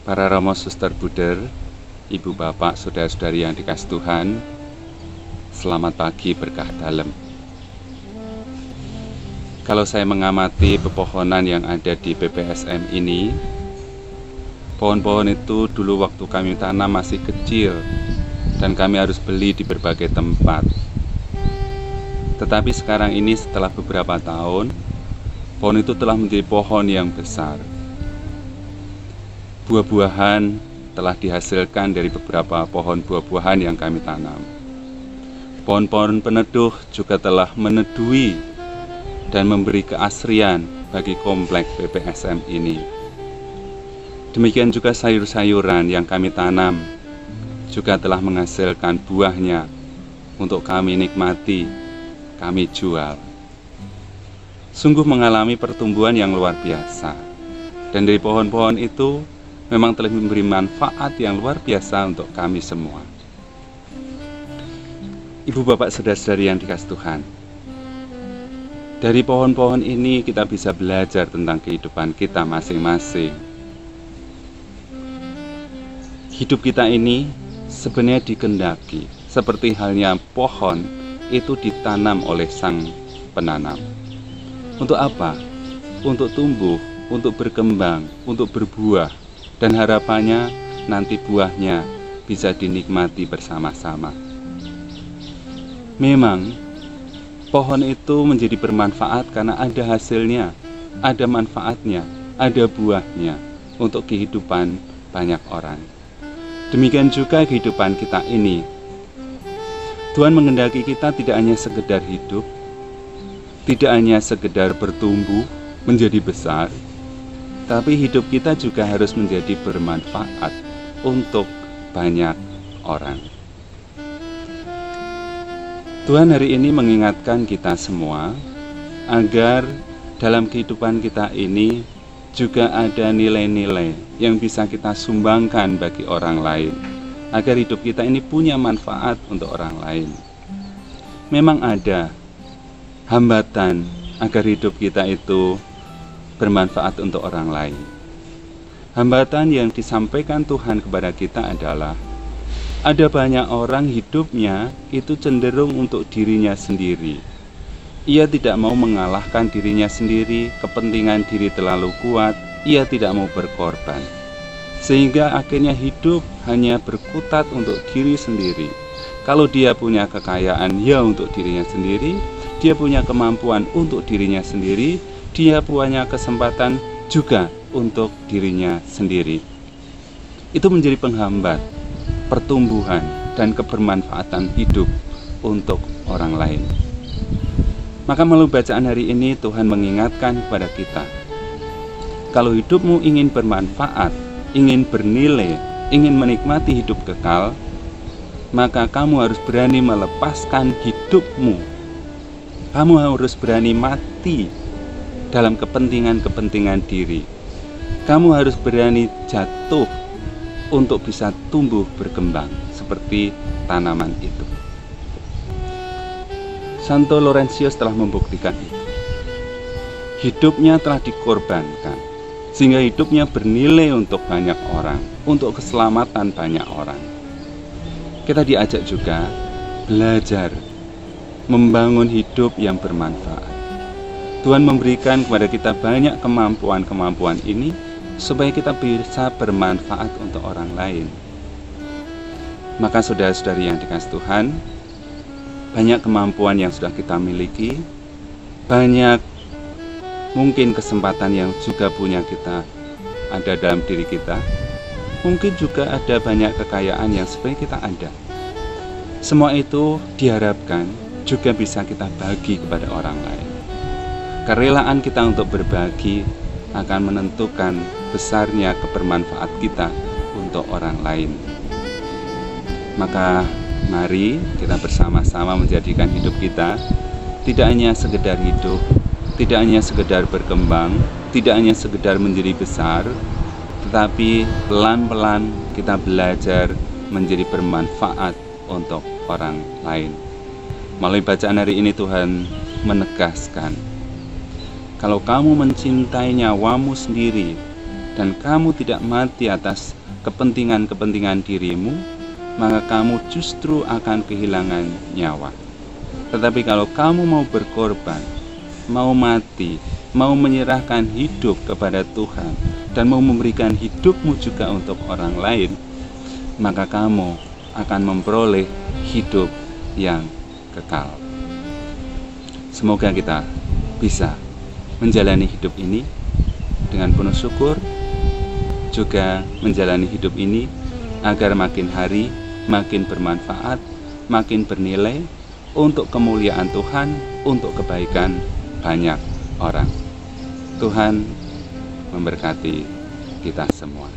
Para Romo Suster Buder, Ibu Bapak, Saudara-saudari yang dikasih Tuhan, selamat pagi berkah dalam. Kalau saya mengamati pepohonan yang ada di PPSM ini, pohon-pohon itu dulu waktu kami tanam masih kecil dan kami harus beli di berbagai tempat. Tetapi sekarang ini setelah beberapa tahun, pohon itu telah menjadi pohon yang besar. Buah-buahan telah dihasilkan dari beberapa pohon buah-buahan yang kami tanam. Pohon-pohon peneduh juga telah meneduhi dan memberi keasrian bagi komplek PPSM ini. Demikian juga sayur-sayuran yang kami tanam juga telah menghasilkan buahnya untuk kami nikmati, kami jual. Sungguh mengalami pertumbuhan yang luar biasa. Dan dari pohon-pohon itu memang telah memberi manfaat yang luar biasa untuk kami semua. Ibu bapak saudara-saudari yang dikasih Tuhan, dari pohon-pohon ini kita bisa belajar tentang kehidupan kita masing-masing. Hidup kita ini sebenarnya dikehendaki seperti halnya pohon itu ditanam oleh sang penanam. Untuk apa? Untuk tumbuh, untuk berkembang, untuk berbuah. Dan harapannya nanti buahnya bisa dinikmati bersama-sama. Memang pohon itu menjadi bermanfaat karena ada hasilnya, ada manfaatnya, ada buahnya untuk kehidupan banyak orang. Demikian juga kehidupan kita ini. Tuhan menghendaki kita tidak hanya sekedar hidup, tidak hanya sekedar bertumbuh menjadi besar, tapi hidup kita juga harus menjadi bermanfaat untuk banyak orang. Tuhan hari ini mengingatkan kita semua agar dalam kehidupan kita ini juga ada nilai-nilai yang bisa kita sumbangkan bagi orang lain, agar hidup kita ini punya manfaat untuk orang lain. Memang ada hambatan agar hidup kita itu bermanfaat untuk orang lain. Hambatan yang disampaikan Tuhan kepada kita adalah ada banyak orang hidupnya itu cenderung untuk dirinya sendiri. Ia tidak mau mengalahkan dirinya sendiri, kepentingan diri terlalu kuat, ia tidak mau berkorban. Sehingga akhirnya hidup hanya berkutat untuk diri sendiri. Kalau dia punya kekayaan, ya untuk dirinya sendiri, dia punya kemampuan untuk dirinya sendiri, dia punya kesempatan juga untuk dirinya sendiri. Itu menjadi penghambat pertumbuhan dan kebermanfaatan hidup untuk orang lain. Maka melalui bacaan hari ini Tuhan mengingatkan kepada kita, kalau hidupmu ingin bermanfaat, ingin bernilai, ingin menikmati hidup kekal, maka kamu harus berani melepaskan hidupmu. Kamu harus berani mati dalam kepentingan-kepentingan diri. Kamu harus berani jatuh untuk bisa tumbuh berkembang seperti tanaman itu. Santo Laurentius telah membuktikan itu. Hidupnya telah dikorbankan sehingga hidupnya bernilai untuk banyak orang, untuk keselamatan banyak orang. Kita diajak juga belajar membangun hidup yang bermanfaat. Tuhan memberikan kepada kita banyak kemampuan-kemampuan ini supaya kita bisa bermanfaat untuk orang lain. Maka saudara-saudari yang dikasih Tuhan, banyak kemampuan yang sudah kita miliki, banyak mungkin kesempatan yang juga punya kita ada dalam diri kita, mungkin juga ada banyak kekayaan yang sebenarnya kita ada. Semua itu diharapkan juga bisa kita bagi kepada orang lain. Kerelaan kita untuk berbagi akan menentukan besarnya kebermanfaat kita untuk orang lain. Maka mari kita bersama-sama menjadikan hidup kita tidak hanya sekedar hidup, tidak hanya sekedar berkembang, tidak hanya sekedar menjadi besar, tetapi pelan-pelan kita belajar menjadi bermanfaat untuk orang lain. Melalui bacaan hari ini Tuhan menegaskan, kalau kamu mencintai nyawamu sendiri dan kamu tidak mati atas kepentingan-kepentingan dirimu, maka kamu justru akan kehilangan nyawa. Tetapi kalau kamu mau berkorban, mau mati, mau menyerahkan hidup kepada Tuhan, dan mau memberikan hidupmu juga untuk orang lain, maka kamu akan memperoleh hidup yang kekal. Semoga kita bisa menjalani hidup ini dengan penuh syukur, juga menjalani hidup ini agar makin hari makin bermanfaat, makin bernilai untuk kemuliaan Tuhan, untuk kebaikan banyak orang. Tuhan memberkati kita semua.